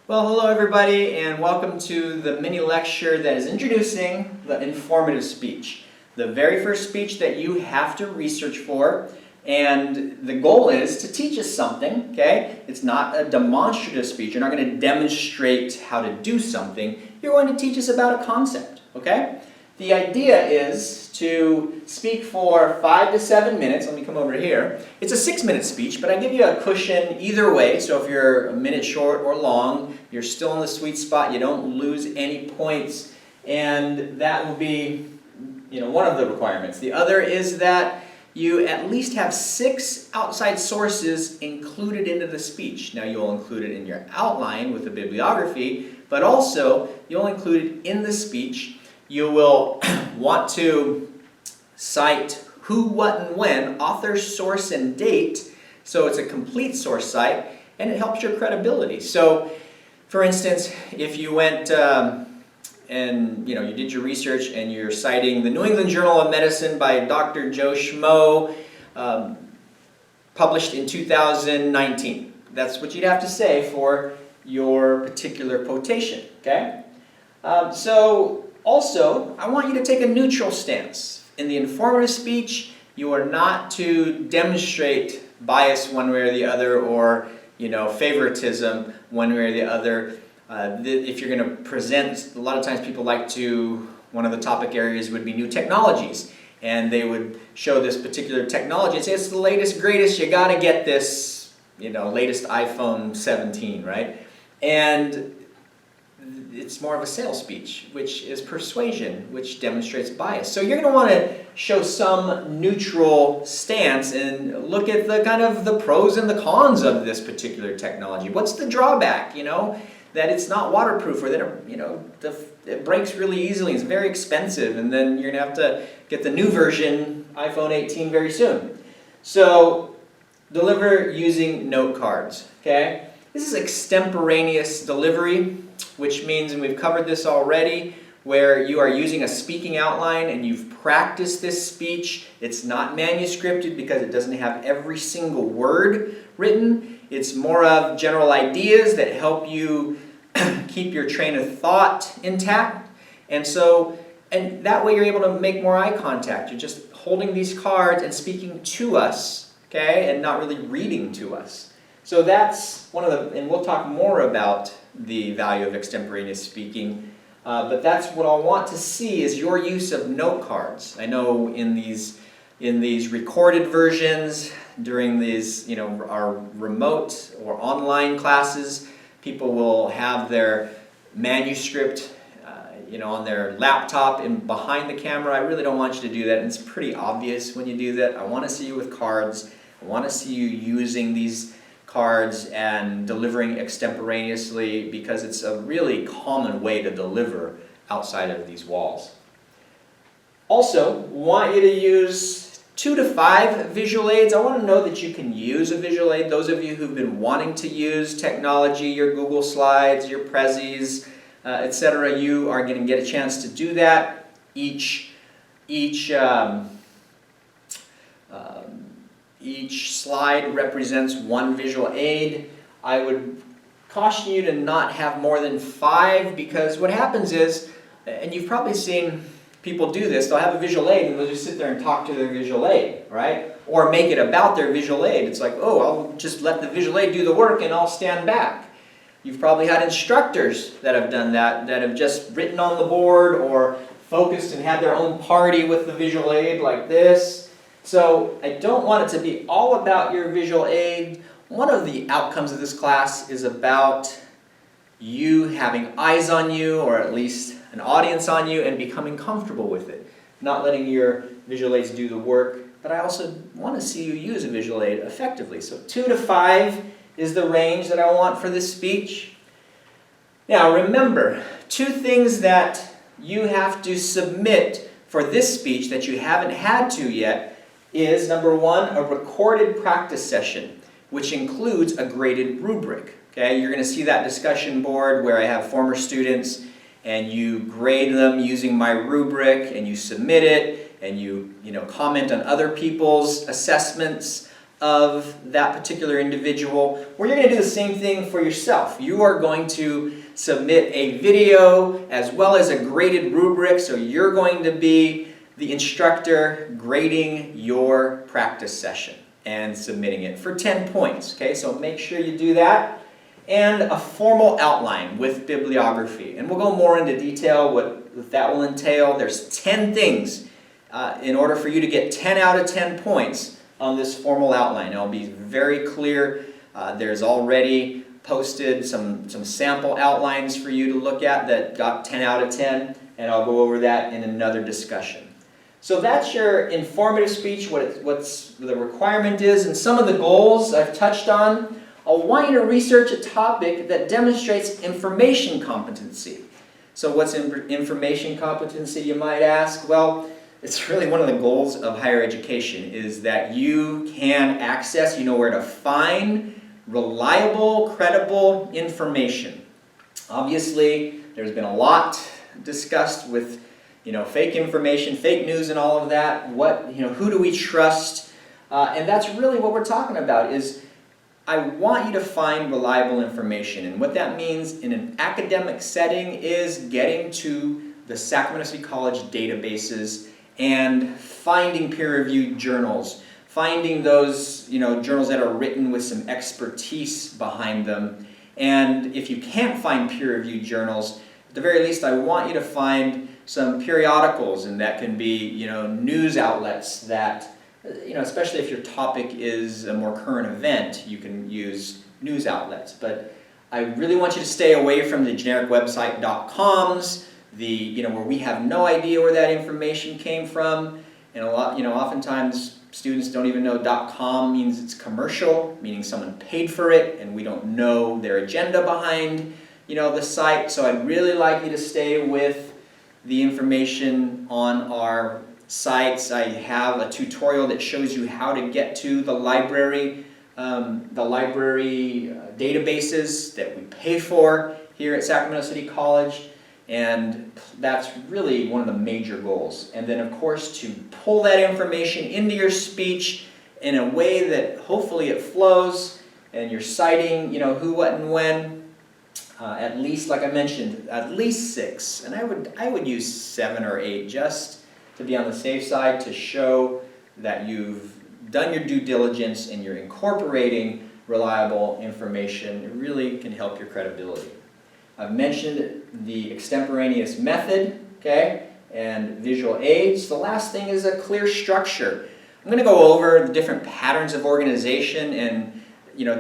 Well, hello everybody, and welcome to the mini lecture that is introducing the informative speech. The very first speech that you have to research for, and the goal is to teach us something, okay? It's not a demonstrative speech. You're not going to demonstrate how to do something. You're going to teach us about a concept, okay? The idea is to speak for 5 to 7 minutes. Let me come over here. It's a 6-minute speech, but I give you a cushion either way. So if you're a minute short or long, you're still in the sweet spot. You don't lose any points. And that will be, one of the requirements. The other is that you at least have 6 outside sources included into the speech. Now you'll include it in your outline with the bibliography, but also you'll include it in the speech. You will want to cite who, what, and when, author, source, and date, so it's a complete source cite, and it helps your credibility. So, for instance, if you went and you did your research and you're citing the New England Journal of Medicine by Dr. Joe Schmo, published in 2019. That's what you'd have to say for your particular quotation, okay? Also, I want you to take a neutral stance. In the informative speech, you are not to demonstrate bias one way or the other or, favoritism one way or the other. If you're going to present, a lot of times people like to, one of the topic areas would be new technologies. And they would show this particular technology and say, it's the latest, greatest, you got to get this, latest iPhone 17, right? And it's more of a sales speech, which is persuasion, which demonstrates bias. So you're going to want to show some neutral stance and look at the kind of the pros and the cons of this particular technology. What's the drawback, that it's not waterproof or that it breaks really easily, it's very expensive, and then you're going to have to get the new version, iPhone 18, very soon. So deliver using note cards, okay? This is extemporaneous delivery, which means, and we've covered this already, where you are using a speaking outline and you've practiced this speech. It's not manuscripted because it doesn't have every single word written. It's more of general ideas that help you keep your train of thought intact. And that way you're able to make more eye contact. You're just holding these cards and speaking to us, okay, and not really reading to us. So that's one of the, and we'll talk more about the value of extemporaneous speaking, but that's what I want to see is your use of note cards. I know in these recorded versions, during these, our remote or online classes, people will have their manuscript, on their laptop and behind the camera. I really don't want you to do that, and it's pretty obvious when you do that. I want to see you with cards. I want to see you using these cards and delivering extemporaneously because it's a really common way to deliver outside of these walls. Also, want you to use 2 to 5 visual aids. I want to know that you can use a visual aid. Those of you who've been wanting to use technology, your Google Slides, your Prezis, etc., you are going to get a chance to do that. Each slide represents one visual aid. I would caution you to not have more than 5 because what happens is, and you've probably seen people do this, they'll have a visual aid and they'll just sit there and talk to their visual aid, right? Or make it about their visual aid. It's like, oh, I'll just let the visual aid do the work and I'll stand back. You've probably had instructors that have done that have just written on the board or focused and had their own party with the visual aid like this. So I don't want it to be all about your visual aid. One of the outcomes of this class is about you having eyes on you, or at least an audience on you, and becoming comfortable with it. Not letting your visual aids do the work, but I also want to see you use a visual aid effectively. So 2 to 5 is the range that I want for this speech. Now remember, 2 things that you have to submit for this speech that you haven't had to yet is, number 1, a recorded practice session, which includes a graded rubric. Okay, you're going to see that discussion board where I have former students and you grade them using my rubric and you submit it and you comment on other people's assessments. of that particular individual, where you're going to do the same thing for yourself. You are going to submit a video as well as a graded rubric, so you're going to be the instructor grading your practice session and submitting it for 10 points. Okay, so make sure you do that. And a formal outline with bibliography. And we'll go more into detail what that will entail. There's 10 things in order for you to get 10 out of 10 points on this formal outline. It'll be very clear. There's already posted some sample outlines for you to look at that got 10 out of 10, and I'll go over that in another discussion. So that's your informative speech, what's the requirement is, and some of the goals I've touched on. I want you to research a topic that demonstrates information competency. So what's information competency, you might ask? Well, it's really one of the goals of higher education, is that you can access, you know where to find reliable, credible information. Obviously, there's been a lot discussed with fake information, fake news and all of that. Who do we trust? And that's really what we're talking about, is I want you to find reliable information. And what that means in an academic setting is getting to the Sacramento City College databases and finding peer-reviewed journals, finding those journals that are written with some expertise behind them. And if you can't find peer-reviewed journals, at the very least I want you to find some periodicals, and that can be news outlets that, especially if your topic is a more current event, you can use news outlets. But I really want you to stay away from the generic website .coms, where we have no idea where that information came from. And oftentimes students don't even know .com means it's commercial, meaning someone paid for it, and we don't know their agenda behind the site. So I'd really like you to stay with the information on our sites. I have a tutorial that shows you how to get to the library databases that we pay for here at Sacramento City College, and that's really one of the major goals. And then of course to pull that information into your speech in a way that hopefully it flows, and you're citing who, what, and when. At least, like I mentioned, at least 6, and I would use 7 or 8 just to be on the safe side, to show that you've done your due diligence and you're incorporating reliable information. It really can help your credibility. I've mentioned the extemporaneous method, okay, and visual aids. The last thing is a clear structure. I'm going to go over the different patterns of organization, and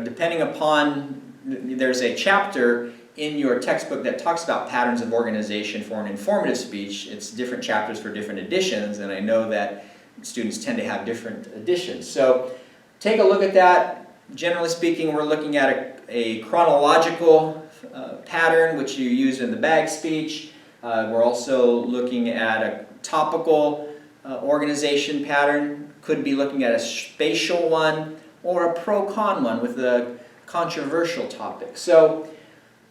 depending upon, there's a chapter in your textbook that talks about patterns of organization for an informative speech. It's different chapters for different editions, and I know that students tend to have different editions. So take a look at that. Generally speaking, we're looking at a chronological pattern, which you use in the bag speech. We're also looking at a topical organization pattern. Could be looking at a spatial one or a pro-con one with a controversial topic. So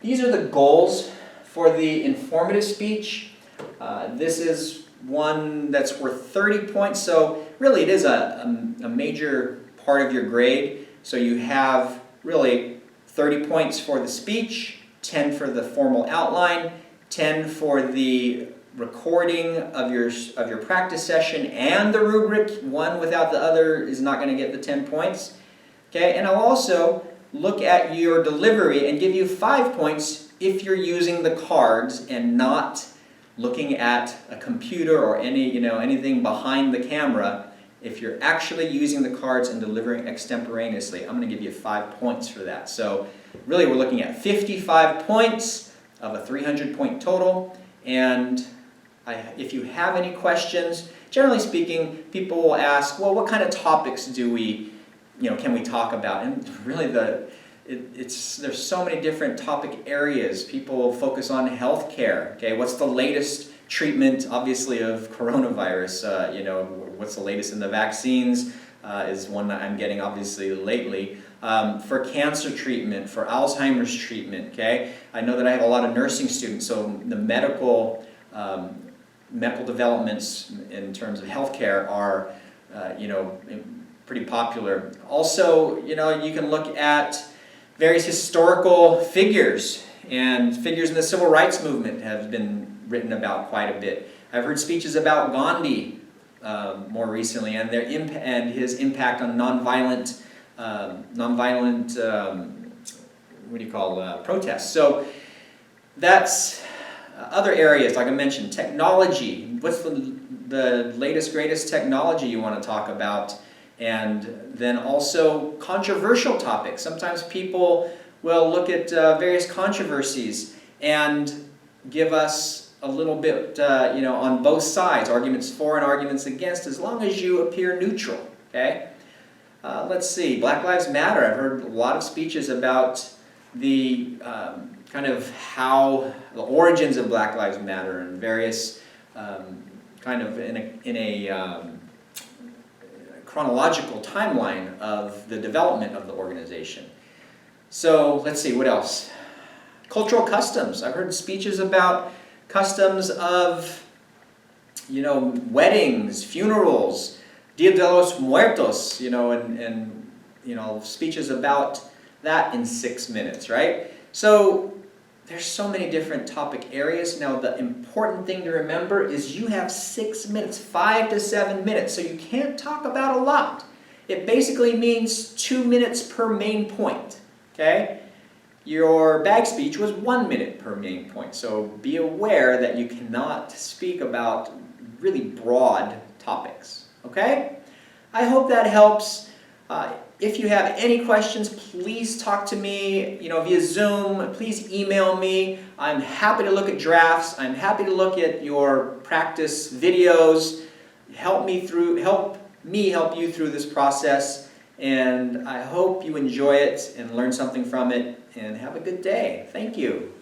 these are the goals for the informative speech. This is one that's worth 30 points, so really it is a major part of your grade. So you have really 30 points for the speech, 10 for the formal outline, 10 for the recording of your practice session and the rubric. One without the other is not going to get the 10 points. Okay, and I'll also look at your delivery and give you 5 points if you're using the cards and not looking at a computer or anything behind the camera. If you're actually using the cards and delivering extemporaneously, I'm going to give you 5 points for that. So really we're looking at 55 points of a 300-point total. And if you have any questions, generally speaking, people will ask, well, what kind of topics do we can we talk about? And really there's so many different topic areas. People focus on healthcare. Okay, what's the latest treatment, obviously, of coronavirus? What's the latest in the vaccines is one that I'm getting obviously lately. For cancer treatment, for Alzheimer's treatment. Okay, I know that I have a lot of nursing students, so the medical developments in terms of healthcare are pretty popular. Also, you know, you can look at various historical figures, and figures in the civil rights movement have been written about quite a bit. I've heard speeches about Gandhi more recently, and and his impact on nonviolent protests. So that's other areas, like I mentioned, technology. What's the latest, greatest technology you want to talk about? And then also controversial topics. Sometimes people will look at various controversies and give us a little bit, on both sides, arguments for and arguments against, as long as you appear neutral, okay? Let's see, Black Lives Matter. I've heard a lot of speeches about the kind of how the origins of Black Lives Matter and various kind of in a chronological timeline of the development of the organization. So let's see, what else? Cultural customs. I've heard speeches about customs of, weddings, funerals, Dia de los Muertos, and speeches about that in 6 minutes, right? So there's so many different topic areas. Now the important thing to remember is you have 6 minutes, 5 to 7 minutes, so you can't talk about a lot. It basically means 2 minutes per main point, okay? Your bag speech was 1 minute per main point, so be aware that you cannot speak about really broad topics, okay? I hope that helps. If you have any questions, please talk to me, via Zoom. Please email me. I'm happy to look at drafts. I'm happy to look at your practice videos. Help me help you through this process. And I hope you enjoy it and learn something from it. And have a good day. Thank you.